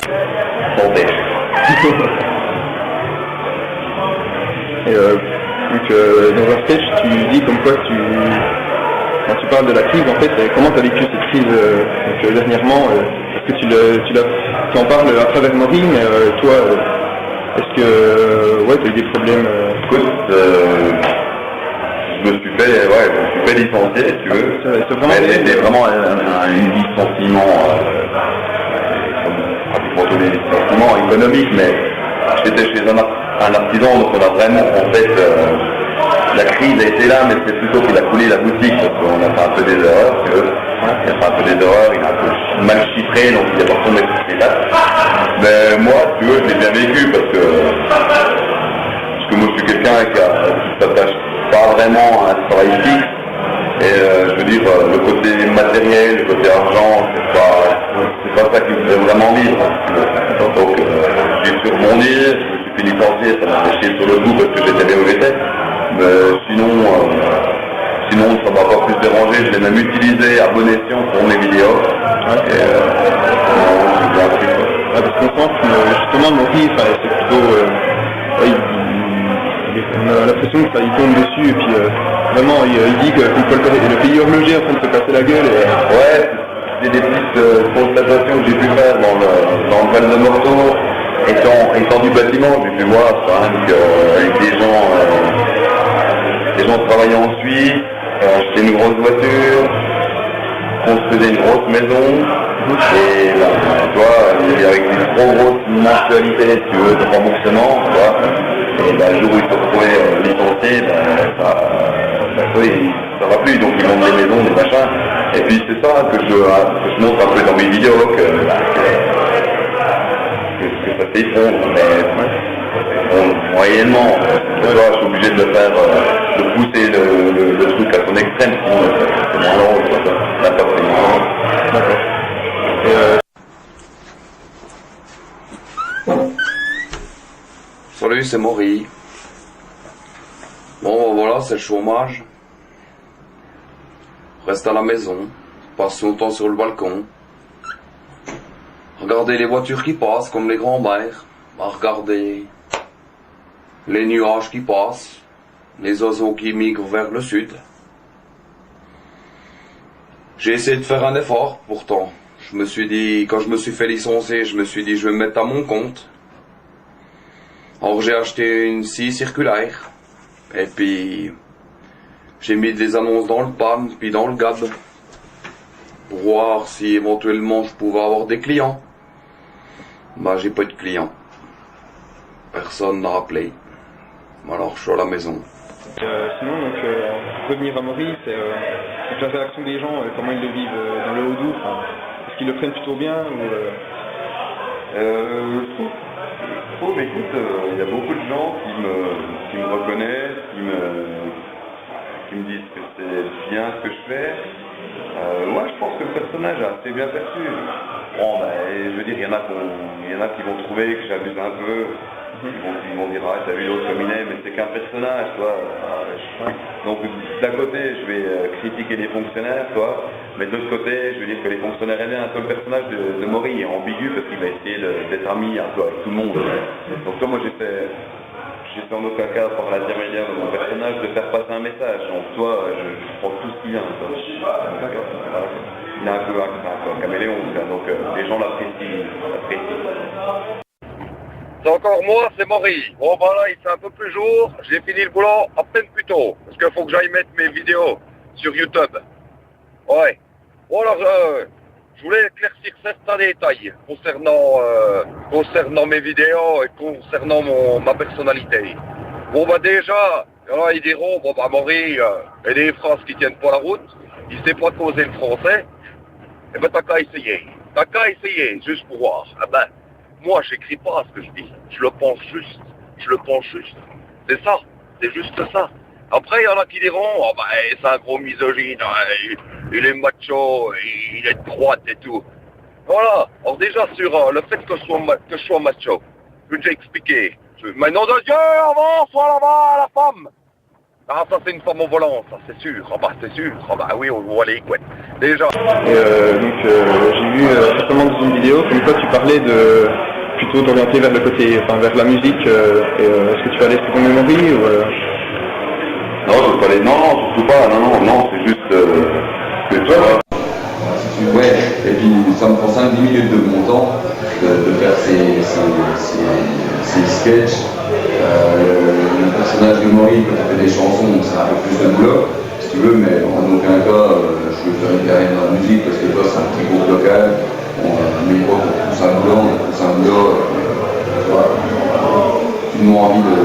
Bon, Et donc, dans un sketch, tu dis comme quoi quand tu parles de la crise, en fait, comment tu as vécu cette crise dernièrement est-ce que tu en parles à travers Maury, mais toi, est-ce que ouais, tu as eu des problèmes écoute, je me suis fait licencier, si tu veux. C'est vraiment c'était vraiment un licenciement, pratiquement tous les licenciements économiques, mais j'étais chez un artisan, donc on a vraiment, en fait, la crise a été là, mais c'est plutôt qu'il a coulé la boutique, parce qu'on a fait un peu des erreurs, si tu veux. Il a fait un peu des erreurs, il a un peu mal chiffré, donc il a pas retourné toutes les dates. Mais moi, si tu veux, je l'ai bien vécu, parce que moi, je suis quelqu'un qui s'attache pas vraiment à un travail fixe. Et je veux dire, le côté matériel, le côté argent, c'est pas ça qui me fait vraiment vivre. Donc, j'ai su rebondir, je me suis fait licencier, ça m'a fait chier sur le coup parce que j'étais bien où j'étais. Mais sinon, ça m'a pas plus dérangé, je l'ai même utilisé à bon escient pour mes vidéos. Et c'est bien pris. Parce qu'on sent que justement, Maury, c'est plutôt... on a l'impression que ça il tombe dessus et puis vraiment il dit que le pays horloger est en train de se casser la gueule. Ouais, c'est des petites constatations que j'ai pu faire dans le Val de Morteau, étant du bâtiment, j'ai pu voir ça, avec des gens travaillant en Suisse, acheter une grosse voiture, construire une grosse maison. Et là, tu vois, avec des trop grosses mensualités, si tu veux, de remboursement, tu vois. Et le jour où ils se retrouvaient licenciés, ça va plus, donc ils montent des maisons, des machins. Et puis c'est ça que je montre un peu dans mes vidéos, que ça s'effondre, mais moyennement. Tu vois, je suis obligé de le faire, de pousser le truc à son extrême, sinon c'est moins long, la porte est moins longue. D'accord. Salut, c'est Maury. Bon, voilà, c'est le chômage. Reste à la maison, passe son temps sur le balcon. Regarder les voitures qui passent comme les grands-mères. Regarder les nuages qui passent, les oiseaux qui migrent vers le sud. J'ai essayé de faire un effort, pourtant. Je me suis dit, quand je me suis fait licencier, je me suis dit, je vais me mettre à mon compte. Alors j'ai acheté une scie circulaire, et puis j'ai mis des annonces dans le PAM, puis dans le GAB, pour voir si éventuellement je pouvais avoir des clients. Bah j'ai pas eu de clients. Personne n'a appelé. Alors je suis à la maison. Sinon, donc, revenir à Maury, c'est la réaction des gens, comment ils le vivent dans le Haut-Doubs, est-ce qu'ils le prennent plutôt bien ou je trouve, écoute, il y a beaucoup de gens qui me reconnaissent, qui me disent que c'est bien ce que je fais. Moi, je pense que le personnage a assez bien perçu. Bon, je veux dire, il y en a qui vont trouver que j'abuse un peu. Ils vont dire, ah, t'as vu l'autre comme il est, mais c'est qu'un personnage, toi. Donc, d'un côté, je vais critiquer les fonctionnaires, toi, mais de l'autre côté, je veux dire que les fonctionnaires aiment bien un peu le personnage de Maury est ambigu parce qu'il va essayer d'être ami un peu avec tout le monde. Donc, toi, moi, j'ai fait en aucun cas, par l'intermédiaire de mon personnage, de faire passer un message. Donc, toi, je prends tout ce qui vient. Il a un peu un caméléon, donc les gens l'apprécient. C'est encore moi, c'est Maury. Bon ben là il fait un peu plus jour, j'ai fini le boulot à peine plus tôt. Parce qu'il faut que j'aille mettre mes vidéos sur YouTube. Ouais. Bon alors je voulais éclaircir certains détails concernant mes vidéos et concernant ma personnalité. Bon bah déjà, là ils diront, bon bah Maury, et des phrases qui tiennent pas la route, il sait pas causer le français. Eh ben t'as qu'à essayer. Juste pour voir. Ah ben, moi, j'écris pas ce que je dis. Je le pense juste. C'est ça. C'est juste ça. Après, il y en a qui diront, oh ben, c'est un gros misogyne, il est macho, il est de droite et tout. Voilà. Alors déjà, sur le fait que je sois macho, je vais déjà expliquer. Mais nom de Dieu, avance, soit là-bas, la femme. Ah, ça c'est une femme au volant, ça c'est sûr. Ah bah c'est sûr. Ah bah oui, on voit les couettes. Déjà. Et j'ai vu certainement dans une vidéo comme quoi tu parlais de plutôt d'orienter vers le côté, enfin vers la musique. Est-ce que tu vas aller sur ton memory ou Non, je veux pas aller. Non, surtout pas. Non, c'est juste que tu vois. Ouais, et puis ça me prend 5-10 minutes de mon temps de faire ces sketchs. Le personnage de Maury, quand il fait des chansons, c'est un peu plus de boulot, si tu veux, mais en aucun cas je veux faire une carrière dans la musique parce que toi c'est un petit groupe local, on a un micro pour tous un boulot, ils m'ont envie de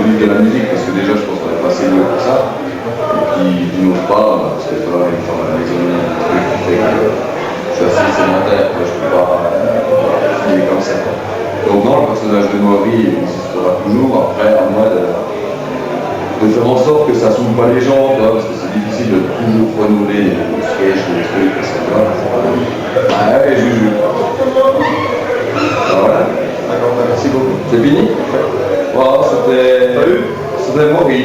vivre de la musique parce que déjà je pense qu'on est pas assez doué pour ça. Et puis d'une autre part, parce que toi, une fois à la maison, un truc qui fait que je suis assez sédentaire, je ne peux pas finir comme ça. Donc non, le personnage de Maury existera toujours, après à moi de faire en sorte que ça ne saoule pas les gens, parce que c'est difficile de toujours renouveler les sketchs, les trucs, etc. Ouais, Juju. Voilà. Merci beaucoup. C'est fini? Voilà, c'était Maury.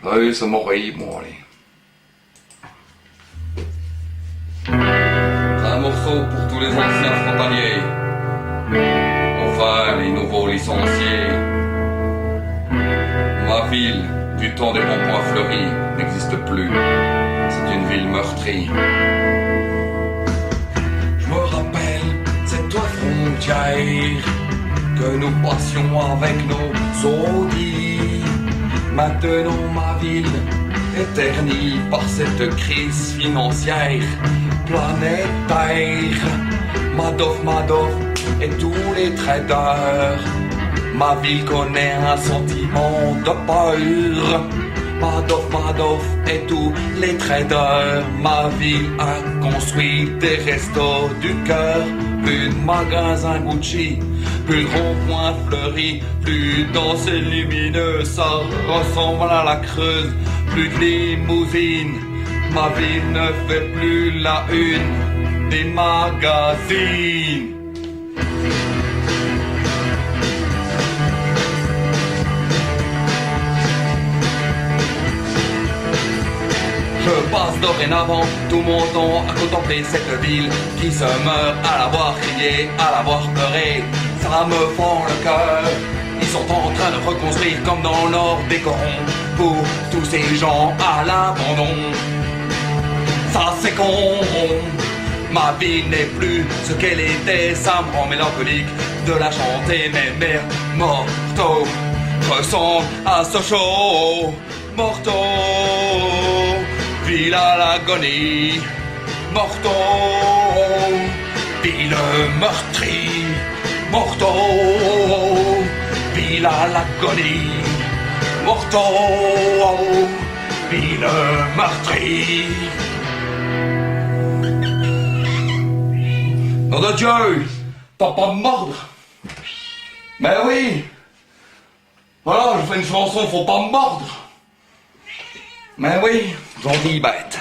Oui, c'est Maury, Un morceau pour tous les anciens frontaliers. Enfin, les nouveaux licenciés. Ma ville, du temps des ronds-points fleuris, n'existe plus. C'est une ville meurtrie. Je me rappelle cette frontière que nous passions avec nos audits. Maintenant ma ville est ternie par cette crise financière planétaire. Madoff et tous les traders. Ma ville connaît un sentiment de peur. Madoff et tous les traders. Ma ville a construit des restos du cœur. Plus de magasins Gucci, plus de rond-point fleuri, plus dense et lumineux, ça ressemble à la Creuse, plus de limousines. Ma ville ne fait plus la une des magazines. Je passe dorénavant tout mon temps à contempler cette ville qui se meurt à la voir crier, à la voir pleurer. Ça me fend le cœur. Ils sont en train de reconstruire comme dans le nord des corons pour tous ces gens à l'abandon. Ça c'est con. Ma vie n'est plus ce qu'elle était, ça me rend mélancolique de la chanter, mais merde, Morteau ressemble à Sochaux. Morteau, ville à l'agonie. Morteau, ville meurtrie. Morteau, ville à l'agonie. Morteau, ville meurtrie. Nom de Dieu, t'as pas me mordre. Mais oui. Voilà, je fais une chanson, faut pas me mordre. Mais oui, j'en dis bête.